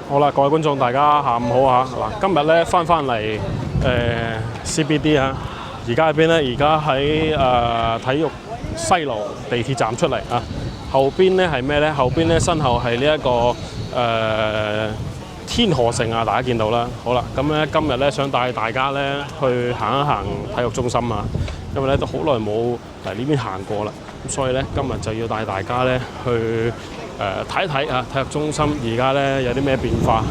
好啦，各位觀眾，大家下午好嚇！嗱，今日咧翻嚟CBD 啊，而家喺邊咧？而家喺體育西路地鐵站出嚟啊。後邊咧係咩咧？後邊咧身後係呢一個天河城啊，大家見到啦。好啦，咁咧今日咧想帶大家咧去行一行體育中心啊，因為咧都好耐冇嚟呢邊行過啦，咁所以咧今日就要帶大家咧去睇一睇啊體育中心而家咧有啲咩變化。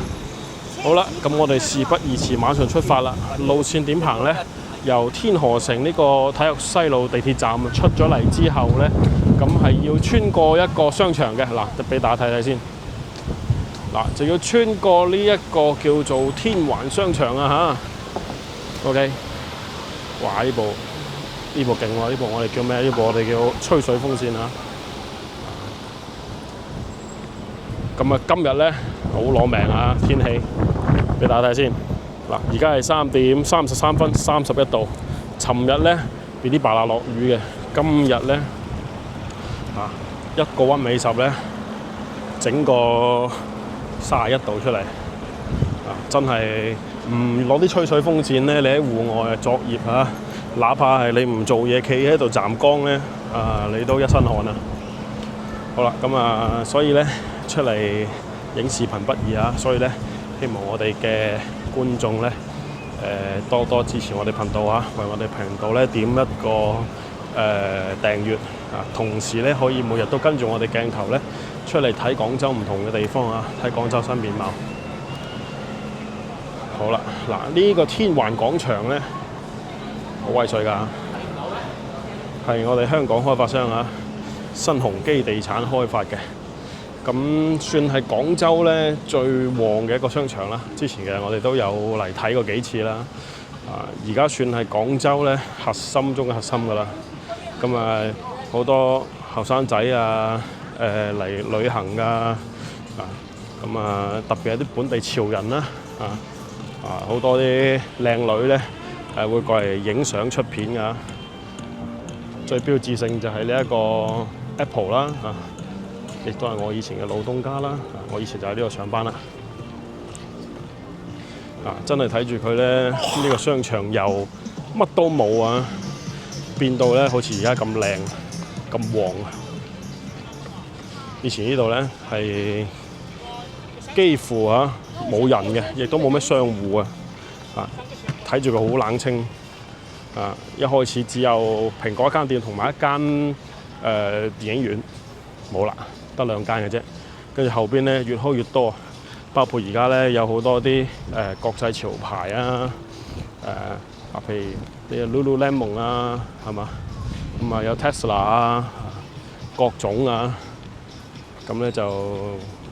好啦，咁我哋事不宜遲，馬上出發啦。路線點行咧？由天河城呢個體育西路地鐵站出咗嚟之後咧，咁係要穿過一個商場嘅。嗱，就俾大家睇睇先。嗱，就要穿過呢一個叫做天環商場啊嚇。OK， 哇！呢部勁喎，呢部我哋叫咩？呢部我哋叫吹水風扇啊。咁啊，今日咧好攞命啊！天氣俾大家睇先。嗱，而家係3點33分，31度。尋日咧俾啲白蠟落雨嘅，今日咧一個屈尾十咧，整個31度出嚟。真係唔攞啲吹水風扇咧，你喺戶外作業啊，哪怕係你唔做嘢，企喺度站崗咧，你都一身汗啊！好啦，咁啊，所以咧出嚟影視頻不易啊，所以咧希望我哋嘅觀眾咧多多支持我哋頻道啊，為我哋頻道咧點一個訂閱啊，同時咧可以每日都跟住我哋鏡頭咧出嚟睇廣州唔同嘅地方啊，睇廣州新面貌。好啦，嗱呢個天環廣場咧好威水㗎，係我哋香港開發商啊新鴻基地產開發嘅。咁算係廣州咧最旺嘅一個商場啦。之前嘅我哋都有嚟睇過幾次啦。而家算係廣州咧核心中嘅核心㗎啦。咁啊好多後生仔啊嚟旅行㗎。咁啊特別係啲本地潮人啦。好多啲靚女咧會過嚟影相出片㗎。最標誌性就係呢一個 Apple 啦。亦都係我以前嘅老東家啦，我以前就喺呢度上班啦。真係睇住佢咧，呢個商場由乜都冇啊，變到咧好似而家咁靚、咁旺啊！以前呢度咧係幾乎冇人嘅，亦都冇咩商戶啊。睇住佢好冷清。一開始只有蘋果一間店同埋一間電影院，冇啦。得2間嘅啫，跟住後邊咧越開越多，包括而家咧有好多啲國際潮牌啊，譬如呢個 Lululemon 啊，係嘛？咁啊有 Tesla 啊，各種啊，咁咧就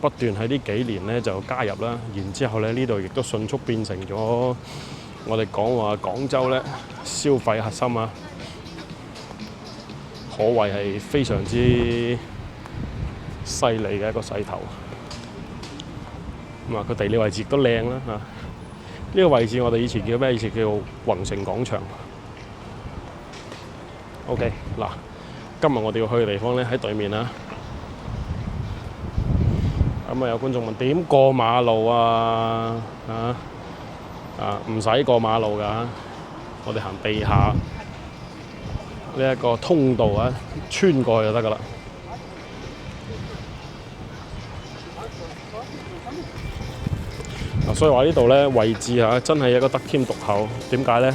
不斷喺呢幾年咧就加入啦，然之後咧呢度亦都迅速變成咗我哋講話廣州咧消費核心啊，可謂係非常之犀利嘅一個勢頭。咁個地理位置亦都靚啦。呢個位置我哋以前叫咩？以前叫宏城廣場。OK， 嗱，今日我哋要去嘅地方咧喺對面啦。咁有觀眾問點過馬路啊？唔使過馬路㗎，我哋行地下呢一個通道啊，穿過去就得㗎啦。所以話呢度咧位置真係一個得天獨厚。點解咧？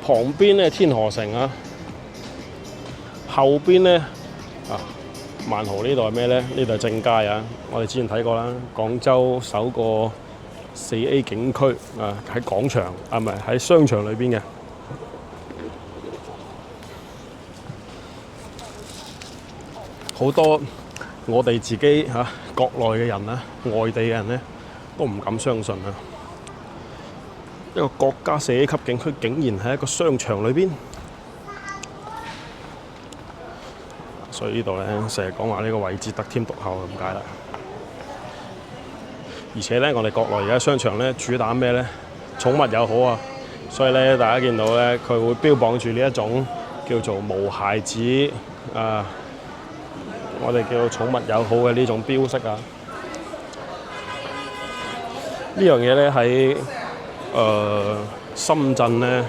旁邊咧天河城啊，後邊咧萬豪呢度係咩咧？呢度係正佳啊！我哋之前睇過啦，廣州首個4A 景區喺廣場唔係喺商場裏邊嘅。好多我哋自己國內嘅人啦，外地嘅人咧，都唔敢相信啊！一個國家4A級景區竟然喺一個商場裏邊，所以呢度咧成日講話呢個位置得天獨厚咁解啦。而且咧，我哋國內而家商場咧主打咩咧？寵物友好啊！所以咧，大家見到咧，佢會標榜住呢一種叫做無孩子我哋叫寵物友好嘅呢種標識啊。呢樣嘢咧喺深圳咧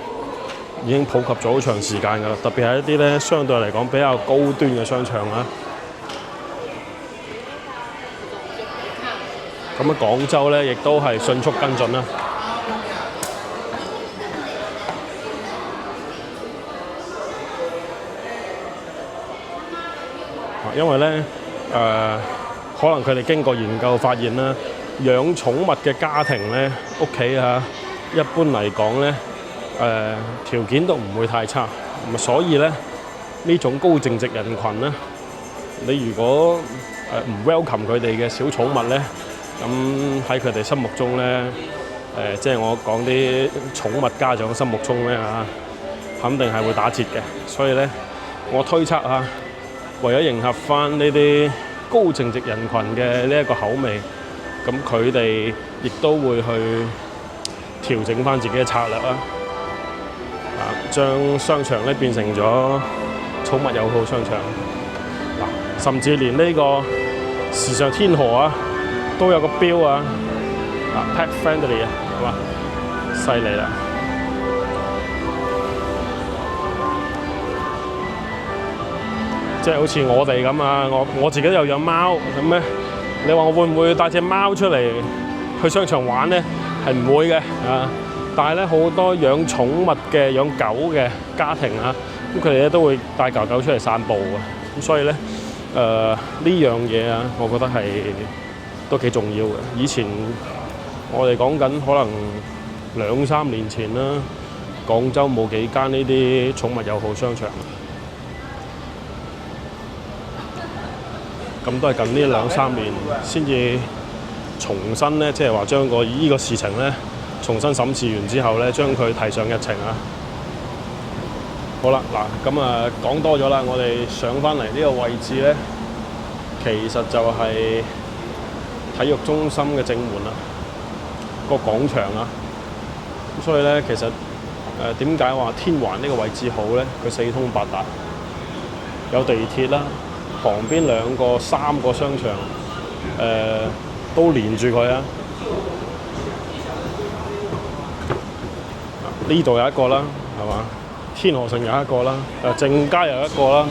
已經普及咗好長時間㗎啦，特別係一啲咧相對嚟講比較高端嘅商場啦。咁喺廣州咧，亦都係迅速跟進啦。因為咧可能佢哋經過研究發現啦，養寵物嘅家庭咧，屋企一般嚟講咧，條件都唔會太差，咁所以咧呢種高淨值人群咧，你如果唔 welcome 佢哋嘅小寵物咧，咁喺佢哋心目中咧，即係我講啲寵物家長心目中咧肯定係會打折嘅。所以咧，我推測為咗迎合翻呢啲高淨值人群嘅呢一個口味，咁佢哋亦都會去調整翻自己嘅策略啦。將商場咧變成咗寵物友好商場。甚至連呢個時尚天河都有個標pet friendly 係嘛？犀利啦！即係好似我哋咁我自己又養貓咁咧，你話我會唔會帶隻貓出嚟去商場玩咧？係唔會嘅但係咧好多養寵物嘅、養狗嘅家庭咁佢哋咧都會帶狗狗出嚟散步嘅。咁所以咧呢樣嘢我覺得係都幾重要嘅。以前我哋講緊可能2-3年前啦，廣州冇幾間呢啲寵物友好商場。咁都係近呢2-3年先至重新咧，即係話將呢個事情咧重新審視完之後咧，將佢提上日程好啦，嗱咁講多咗啦，我哋上翻嚟呢個位置咧，其實就係體育中心嘅正門個廣場咁所以咧，其實點解話天環呢個位置好咧？佢四通八達，有地鐵啦。旁邊3個商場都連住佢呢度有一個啦，係嘛？天河城有一個啦，正佳有一個啦。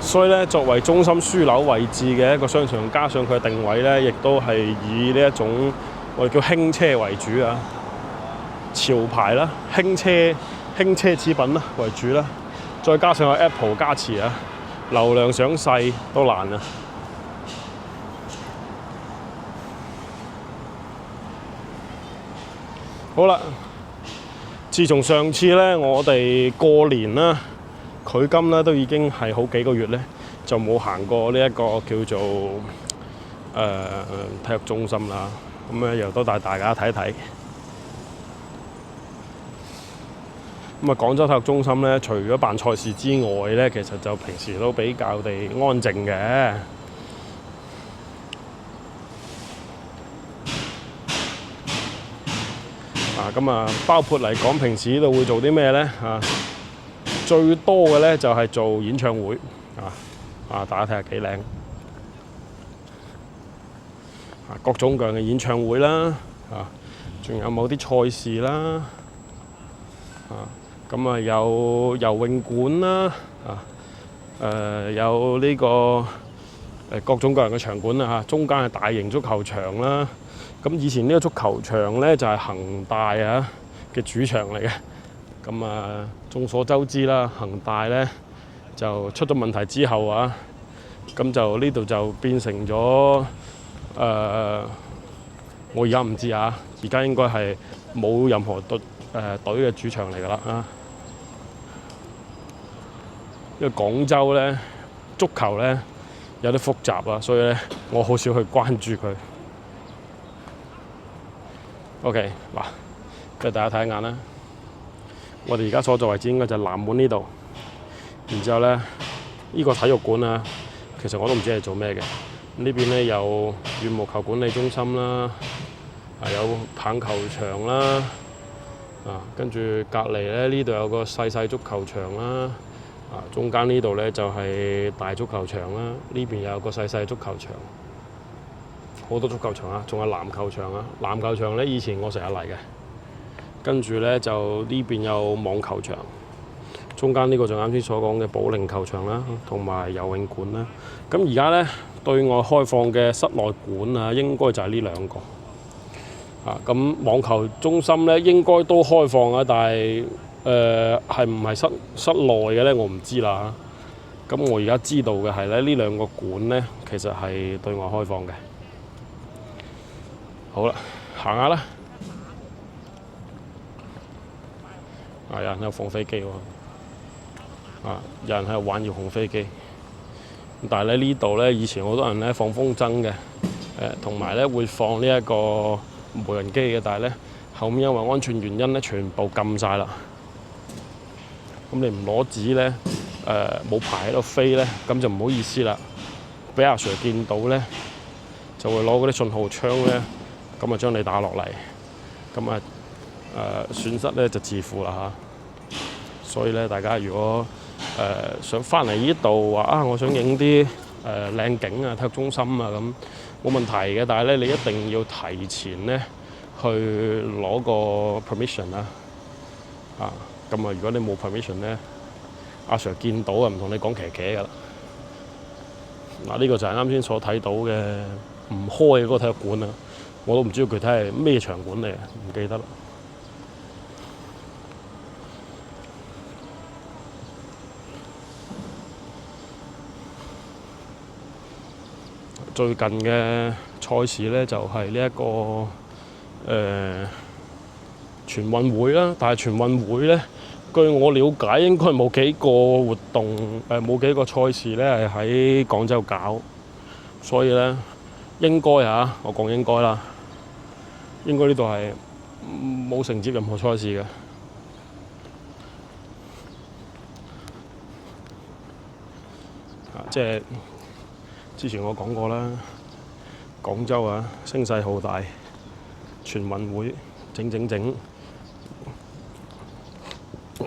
所以咧，作為中心樞紐位置嘅一個商場，加上佢嘅定位咧，亦都係以呢一種我哋叫輕車為主潮牌啦、輕奢侈品啦為主啦，再加上有 Apple 加持流量想細都難好啦，自從上次咧我哋過年啦，距今咧都已經係好幾個月咧，就冇行過呢一個叫做體育中心啦。咁咧又都帶大家睇一睇。廣州體育中心咧，除咗辦賽事之外咧，其實就平時都比較地安靜嘅。包括嚟講，平時呢度會做啲咩咧？最多嘅咧就係做演唱會大家睇下幾靚各種各樣嘅演唱會啦，仲有某啲賽事啦。有游泳館啦，有呢個各種各樣嘅場館啦，中間係大型足球場啦。咁以前呢個足球場咧就係恒大嘅主場嚟嘅。眾所周知啦，恒大咧就出咗問題之後咁就呢度就變成咗我而家唔知而家應該係冇任何隊嘅主場嚟㗎啦因為廣州咧足球咧有啲複雜所以咧我好少去關注佢。OK 嗱，俾大家睇一眼啦。我哋而家所在位置應該就係南門呢度，然之後咧呢個體育館其實我都唔知係做咩嘅。呢邊咧有羽毛球管理中心啦，有棒球場啦。跟住隔離咧，呢度有個細足球場啦，中間呢度咧就係大足球場啦，呢邊又有個細足球場。好多足球場啊，仲有籃球場啊。籃球場咧以前我成日嚟嘅，跟住咧就呢邊有網球場，中間呢個就啱先所講嘅保齡球場啦，同埋游泳館啦。咁而家咧對外開放嘅室內館啊，應該就係呢兩個。咁網球中心咧應該都開放啊，但係係唔係室內嘅咧，我唔知啦。咁我而家知道嘅係咧，呢兩個館咧其實係對外開放嘅。好啦，行下啦。有人喺度放飛機喎。有人喺度玩遙控飛機。但係咧呢度咧，以前好多人咧放風箏嘅，同埋咧會放呢一個無人機嘅，但係咧後面因為安全原因咧，全部禁晒啦。咁你唔攞紙咧，冇牌喺度飛咧，咁就唔好意思啦。俾阿 Sir 見到咧，就會攞嗰啲信號槍咧，咁啊將你打落嚟，咁啊損失咧就自負啦嚇。所以咧，大家如果想翻嚟呢度話我想影啲靚景啊、體育中心啊咁，冇問題嘅。但係咧，你一定要提前咧去攞個 permission 啦。咁如果你冇 permission 咧，阿 Sir 見到唔同你講騎騎㗎啦。呢個就係啱先所睇到嘅唔開嘅嗰個體育館啊，我都唔知道具體係咩場館嚟，唔記得啦。最近嘅賽事咧就係呢一個全運會啦，但係全運會咧，據我了解應該冇幾個活動，冇幾個賽事咧係喺廣州搞，所以咧應該我講應該啦，應該呢度係冇承接任何賽事嘅。即係之前我講過啦，廣州聲勢浩大，全運會整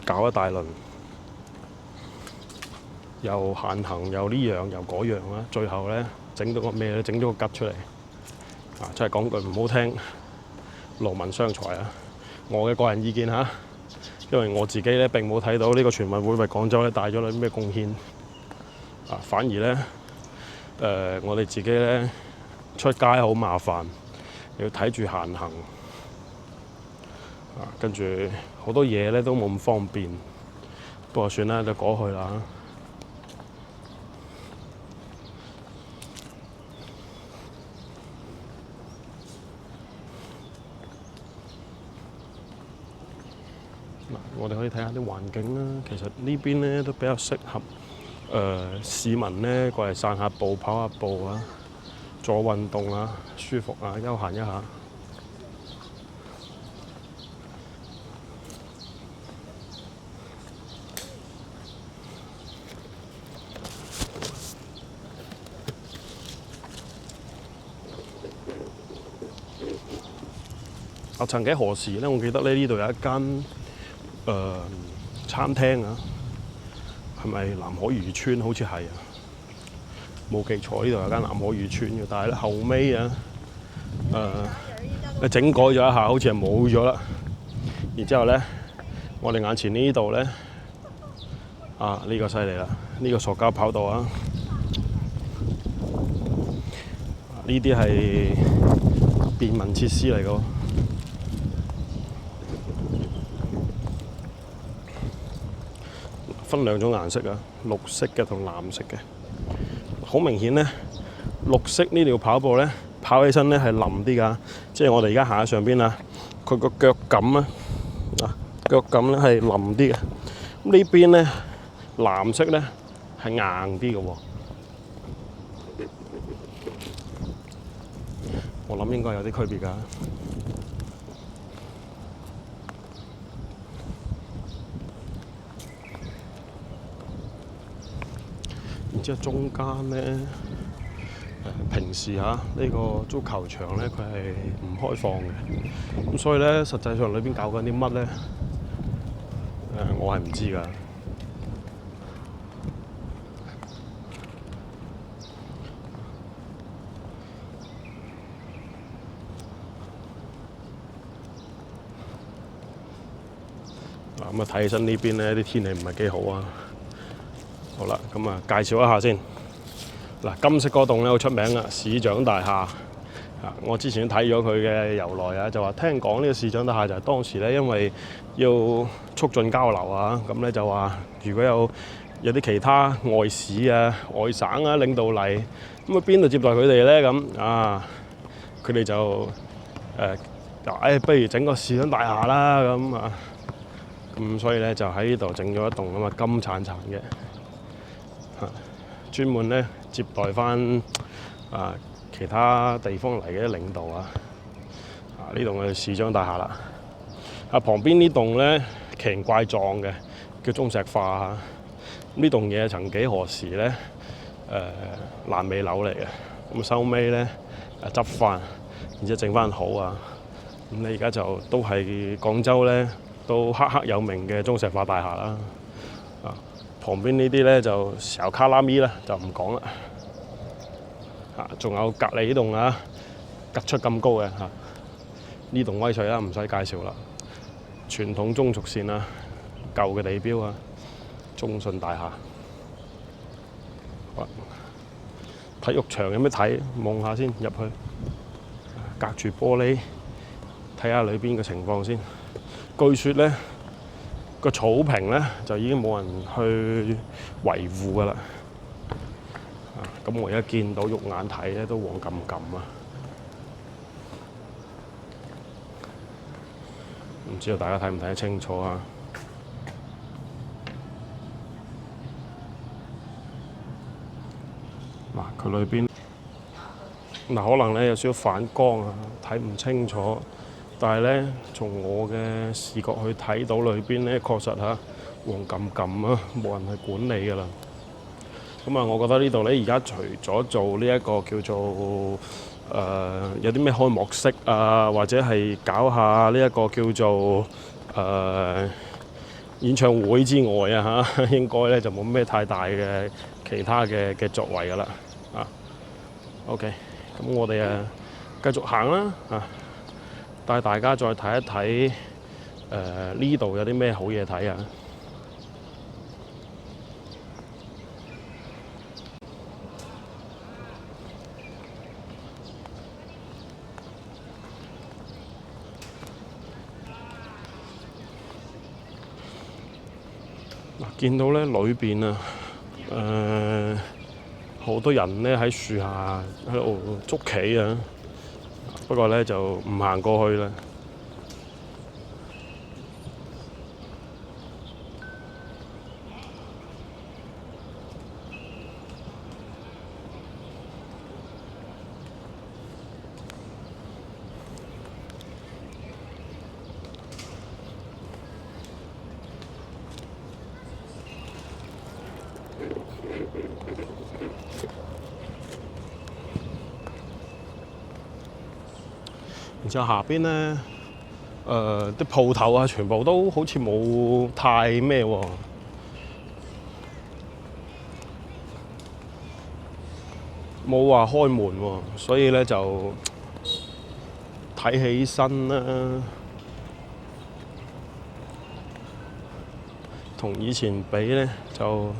搞一大輪，又限行又呢樣又嗰樣啦，最後咧整到個咩咧？整咗個吉出嚟，真係講句唔好聽，勞民傷財啊！我嘅個人意見嚇，因為我自己咧並冇睇到呢個全運會為廣州咧帶咗啲咩貢獻，反而咧我哋自己咧出街好麻煩，要睇住限行，跟住好多嘢咧都冇咁方便。不過算啦，就過去啦。我哋可以睇下啲環境啦。其實呢邊咧都比較適合市民咧過嚟散下步、跑下步啊，做運動啊，舒服啊，休閒一下。曾幾何時咧，我記得咧呢度有一間餐廳啊，係咪南海漁村？好似係啊，冇記錯呢度有間南海漁村嘅，但係咧後尾整改咗一下，好似係冇咗啦。然之後咧，我哋眼前呢度咧呢個犀利啦，呢個塑膠跑道啊，呢啲係便民設施嚟㗎。分兩種顏色啊，綠色嘅同藍色嘅。好明顯咧，綠色呢條跑步咧，跑起身咧係腍啲㗎。即係我哋而家行喺上邊啊，佢個腳感腳感咧係腍啲嘅。咁呢邊咧藍色咧係硬啲嘅喎。我諗應該有啲區別㗎。然之後中間咧，平時呢個足球場咧佢係唔開放嘅，咁所以咧實際上裏邊搞緊啲乜咧？我係唔知㗎。咁啊睇起身呢邊咧啲天氣唔係幾好啊。好啦，咁啊介紹一下先。嗱，金色嗰棟咧好出名啊，市長大廈。我之前睇咗佢嘅由來啊，就話聽講呢個市長大廈就係當時咧，因為要促進交流啊，咁咧就話如果有啲其他外市啊、外省啊領導嚟，咁啊邊度接待佢哋咧？咁啊，佢哋就不如整個市長大廈啦，咁啊，咁所以咧就喺呢度整咗一棟咁啊金燦燦嘅，專門咧接待翻其他地方嚟嘅領導啊。呢棟係市長大廈啦。旁邊呢棟咧奇形怪狀嘅叫中石化啊。呢棟嘢曾幾何時咧爛尾樓嚟嘅，咁收尾咧執翻，然之後整翻好啊。咁你而家就都係廣州咧都赫赫有名嘅中石化大廈啦。旁邊呢啲咧就小卡拉咪啦，就唔講啦。仲有隔離呢棟啊，隔出咁高嘅呢棟威水啦，唔使介紹啦。傳統中軸線啊，舊嘅地標啊，中信大廈。體育場有咩睇？望下先入去，隔住玻璃睇下裏邊嘅情況先。據說咧個草坪咧就已經冇人去維護㗎啦。咁我而家見到肉眼睇咧都黃冚冚啊！唔知道大家睇唔睇得清楚啊？佢裏邊可能咧有少少反光啊，睇唔清楚。但係咧，從我嘅視覺去睇到裏邊咧，確實黃冚冚啊，冇人去管理㗎啦。咁啊，我覺得呢度咧而家除咗做呢一個叫做有啲咩開幕式啊，或者係搞下呢一個叫做演唱會之外啊應該咧就冇咩太大嘅其他嘅作為㗎啦。OK， 咁我哋繼續行啦帶大家再睇一睇呢度有啲咩好嘢睇啊！見到咧裏邊好多人咧喺樹下喺度捉棋啊，不過咧就唔行過去啦。然之後下邊咧，啲鋪頭啊，全部都好似冇太咩喎，冇話開門喎，所以咧就睇起身啦，同以前比咧就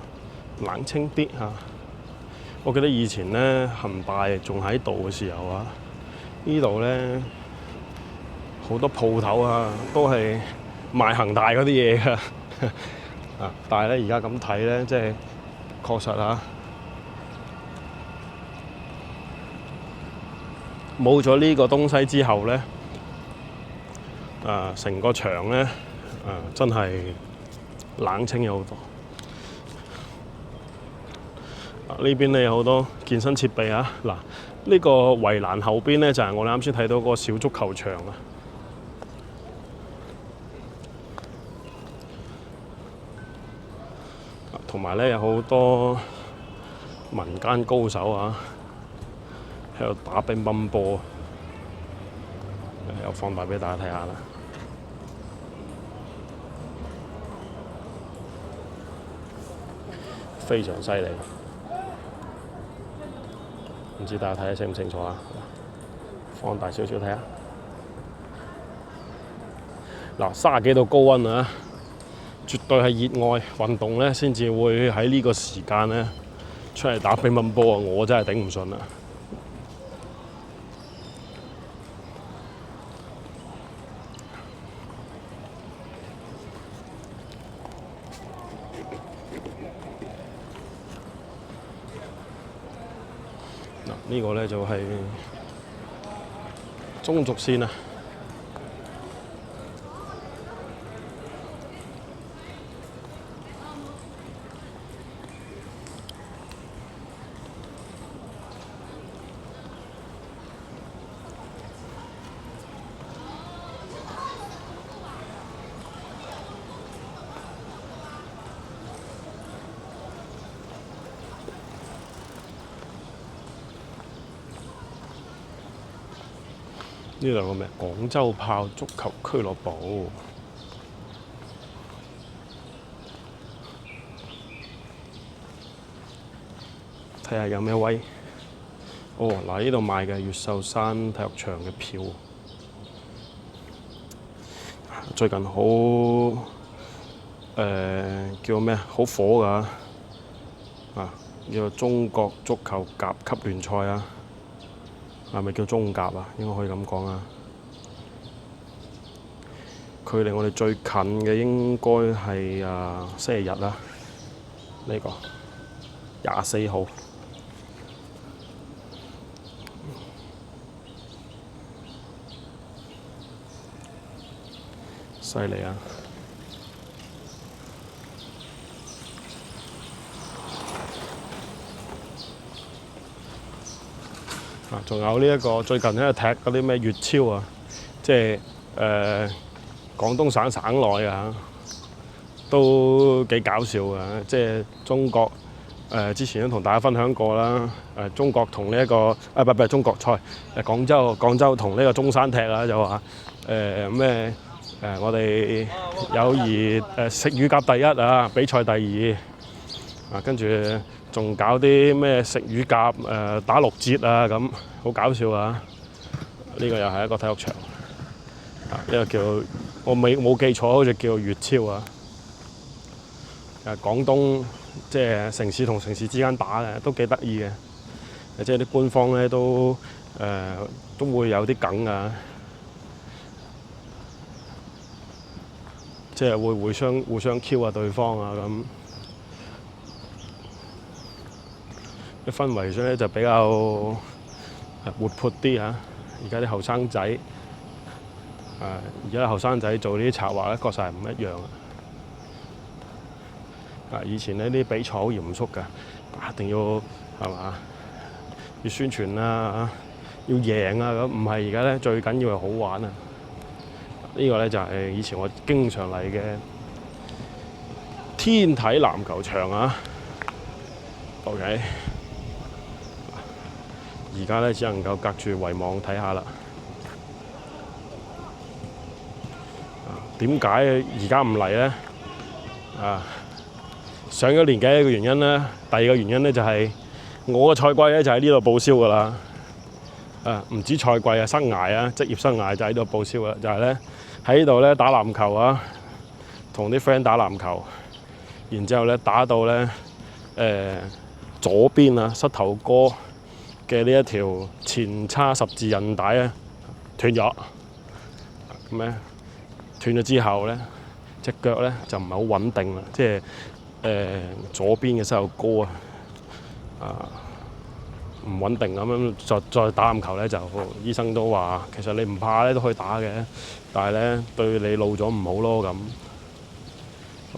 冷清啲嚇。我記得以前咧恒大仲喺度嘅時候啊，呢度咧好多鋪頭啊，都係賣恒大嗰啲嘢㗎。但係咧而家咁睇咧，即係確實冇咗呢個東西之後咧，成個場咧真係冷清咗好多。呢邊咧有好多健身設備啊！嗱，呢個圍欄後邊咧就係我哋啱先睇到嗰個小足球場啊。同埋咧有好多民間高手啊，喺度打乒乓波，有放大俾大家睇下啦。非常犀利，唔知大家睇得清唔清楚啊？放大少少睇下。嗱，30幾度高溫啊！絕對係熱愛運動咧，先至會喺呢個時間咧出嚟打乒乓波啊！我真係頂唔順啦。嗱，呢個咧就係中軸線啊！呢兩個咩？廣州炮足球俱樂部。睇下有咩威？哦，嗱，呢度賣嘅越秀山體育場嘅票，最近好叫咩？好火㗎啊！叫做中國足球甲級聯賽啊！係咪叫中甲啊？應該可以咁講啊！距離我哋最近嘅應該係星期日啦，呢個24號。犀利啊！仲有呢一個最近咧踢嗰啲咩粵超啊，即係廣東省省內啊，都幾搞笑嘅。即係中國之前都同大家分享過啦。中國同呢一個唔係中國賽廣州同呢個中山踢啊，就話咩我哋友誼食乳鴿第一啊，比賽第二啊，跟住仲搞啲咩食乳鴿打6折啊，咁好搞笑啊！呢個又係一個體育場啊，呢個叫我冇記錯，好似叫粵超啊。廣東即係城市同城市之間打嘅都幾得意嘅，即係啲官方咧都會有啲梗啊。即係會互相 Q 下對方啊咁，啲氛圍上咧就比較活潑啲嚇。而家啲後生仔，而家啲後生仔做呢啲策劃咧，確實係唔一樣啊！以前呢啲比賽好嚴肅㗎，一定要係嘛，要宣傳啊，要贏啊咁。唔係而家咧，最緊要係好玩啊！呢個咧就係以前我經常嚟嘅天體籃球場啊。OK， 而家咧只能夠隔住圍網睇下啦。點解而家唔嚟咧？上咗年紀一個原因啦，第二個原因咧就係我嘅賽季咧就喺呢度報銷㗎啦。唔止賽季啊，生涯啊，職業生涯就喺度報銷啦。就係咧喺呢度咧打籃球啊，同啲 friend 打籃球，然之後咧打到咧左邊啊膝頭哥嘅呢一條前叉十字韌帶啊斷咗，咁咧斷咗之後咧隻腳咧就唔係好穩定啦，即係左邊嘅膝頭哥唔穩定咁樣，再打籃球咧就醫生都話其實你唔怕咧都可以打嘅，但係咧對你老咗唔好咯咁。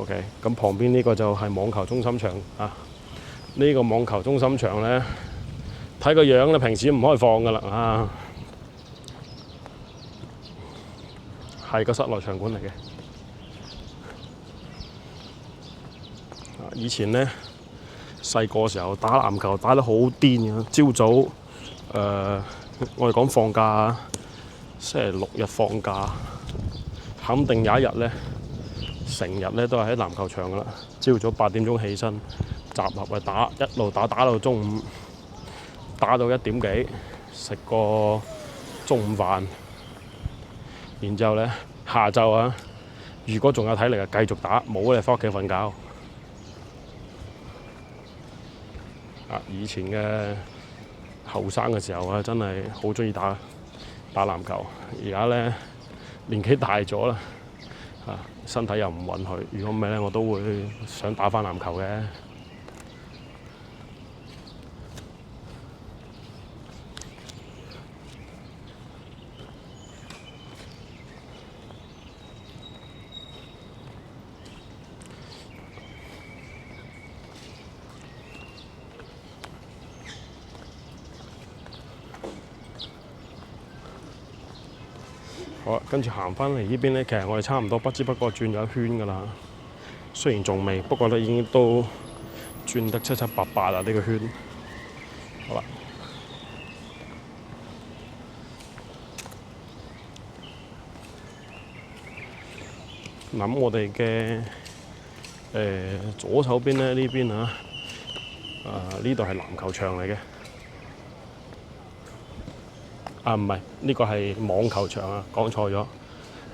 OK， 咁旁邊呢個就係網球中心場啊。呢個網球中心場咧睇個樣咧平時唔開放㗎啦啊，係個室內場館嚟嘅。以前咧細個時候打籃球打得好癲嘅，朝早我哋講放假啊，星期6日放假，肯定有一日咧，成日咧都係喺籃球場噶啦。朝早8點鐘起身，集合去打，一路打到中午，打到1點幾，食個中午飯，然之後咧下晝如果仲有體力啊，繼續打；冇你翻屋企瞓覺。以前嘅後生嘅時候啊，真係好中意打籃球。而家咧年紀大咗啦，身體又唔允許。如果唔係咧，我都會想打返籃球嘅。好啦，跟住行返嚟呢邊咧，其實我哋差唔多不知不覺轉咗一圈㗎啦。雖然仲未，不過咧已經都轉得七七八八啦，呢個圈。好啦，咁我哋嘅左手邊咧呢邊呢度係籃球場嚟嘅。唔係，呢個係網球場啊，講錯咗。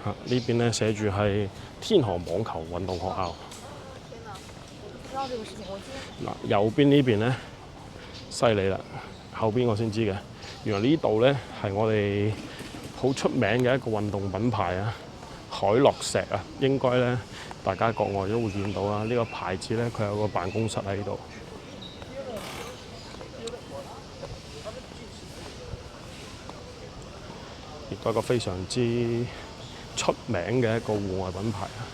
呢邊咧寫住係天河網球運動學校。右邊呢邊咧犀利啦，後邊我先知嘅。原來呢度咧係我哋好出名嘅一個運動品牌啊，海樂石啊，應該咧大家國外都會見到啊。呢個牌子咧佢有個辦公室喺度。亦都係一個非常之出名嘅一個戶外品牌啊！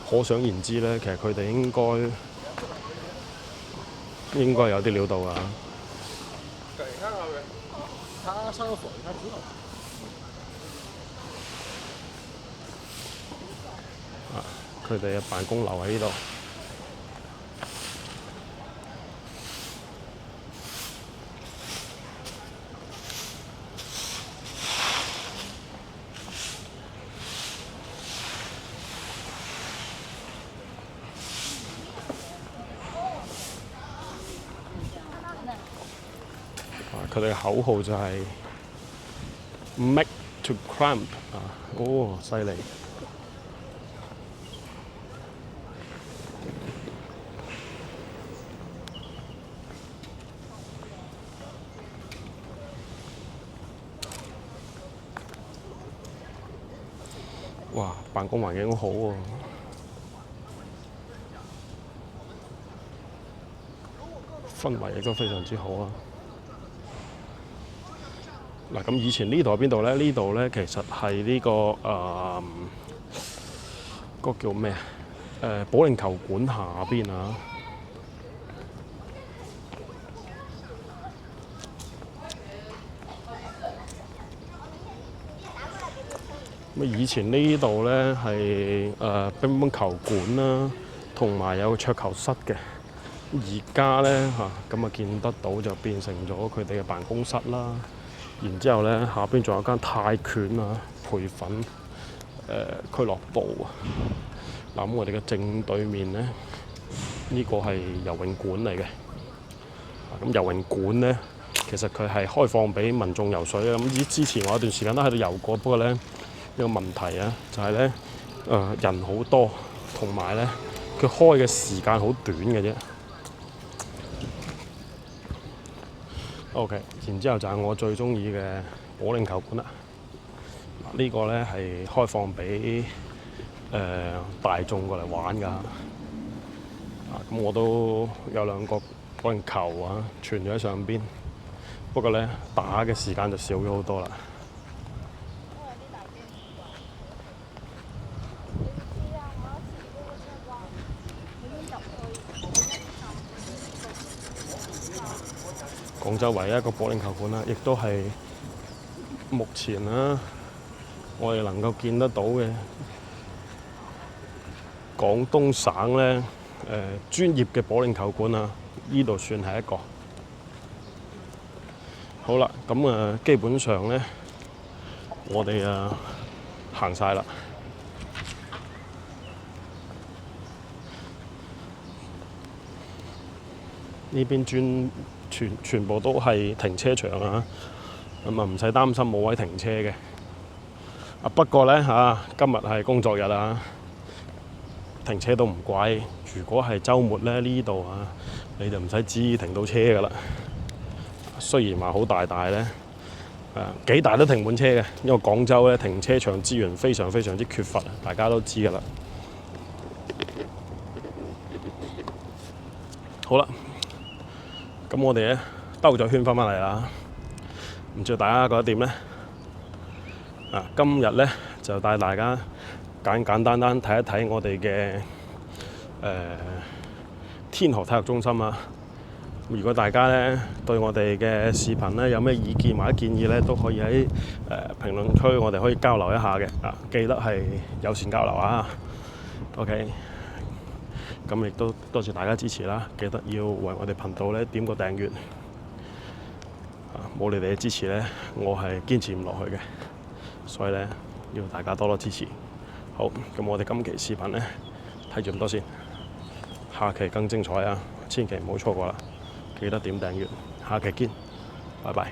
可想而知咧，其實佢哋應該有啲料到㗎。佢哋嘅辦公樓喺呢度。佢哋嘅口號就係 Make to Climb 犀利！哇，辦公環境好好喎。氛圍亦都非常之好啊！嗱，咁以前呢度係邊度咧？呢度咧其實係呢個嗰個叫咩啊？保齡球館下邊啊。咁以前呢度咧係乒乓球館啦，同埋有個桌球室嘅。而家咧咁見得到就變成咗佢哋嘅辦公室啦。然之後咧，下邊仲有間泰拳啊培訓俱樂部啊。嗱，咁我哋嘅正對面咧，呢個係游泳館嚟嘅。咁游泳館咧，其實佢係開放俾民眾游水嘅。咁之前我有段時間都喺度游過，不過咧有個問題啊，就係咧人好多，同埋咧佢開嘅時間好短嘅啫。OK， 然之後就係我最中意嘅保齡球館啦。呢個咧係開放俾大眾過嚟玩㗎。咁我都有兩個保齡球啊，存咗喺上邊。不過咧打嘅時間就少咗好多啦。廣州唯一一個保齡球館啦，亦都係目前啦，我哋能夠見得到嘅廣東省咧專業嘅保齡球館啊，呢度算係一個。好啦，咁基本上咧，我哋行晒啦。呢邊全部都係停車場啊，咁唔使擔心冇位停車嘅。不過呢，今日係工作日啊，停車都唔貴。如果係週末呢，呢度你就唔使旨意停到車㗎啦。雖然話好大呢，幾大都停滿車嘅，因為廣州呢停車場資源非常之缺乏，大家都知㗎啦。好啦，咁我哋呢兜咗圈翻返嚟啦，唔知大家覺得點呢？今日呢就帶大家簡單睇一睇我哋嘅天河體育中心啊。如果大家呢對我哋嘅視頻呢有咩意見或者建議呢，都可以喺評論區我哋可以交流一下嘅。記得係友善交流啊。OK， 咁亦都多謝大家支持啦。記得要為我哋頻道呢點個訂閱。冇你哋嘅支持呢，我係堅持唔落去嘅。所以呢，要大家多支持。好，咁我哋今期視頻呢睇住咁多先，下期更精彩啊！千祈唔好錯過啦，記得點訂閱，下期見，拜拜。